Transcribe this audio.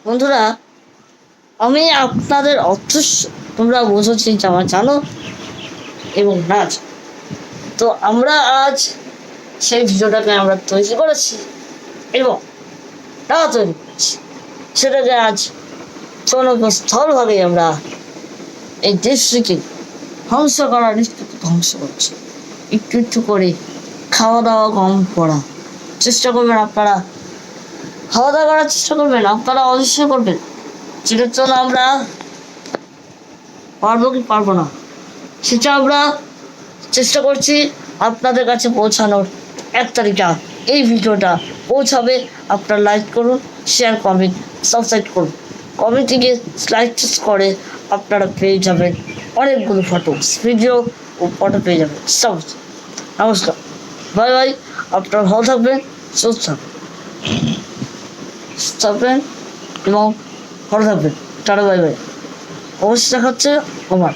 বন্ধুরা, আমি আপনাদের তোমরা বুঝেছি আমার জানো এবং না জানো। তো আমরা আজ সেই ভিডিওটাকে আমরা তৈরি করেছি এবং না তৈরি করেছি সেটাকে আজ জনস্থলভাবে আমরা এই দেশটিকে ধ্বংস করার ধ্বংস করছি। একটু একটু করে খাওয়া দাওয়া কম করা চেষ্টা করবেন আপনারা, খাওয়া দাওয়া করার চেষ্টা করবেন আপনারা, অবশ্যই করবেন। যেটার জন্য আমরা পারবো কি পারবো না সেটা আমরা চেষ্টা করছি আপনাদের কাছে পৌঁছানোর। 1 তারিখে এই ভিডিওটা পৌঁছাবে। আপনারা লাইক করুন, শেয়ার, কমেন্ট, সাবস্ক্রাইব করুন। কমেন্টে লাইক করে আপনারা পেয়ে যাবেন অনেকগুলো ফটো, ভিডিও ও ফটো পেয়ে যাবেন সব। নমস্কার, বাই বাই। আপনারা ভালো থাকবেন, সুস্থ থাকবেন এবং ভালো থাকবেন। Tata, bye bye. অবশ্যই দেখা হচ্ছে আমার।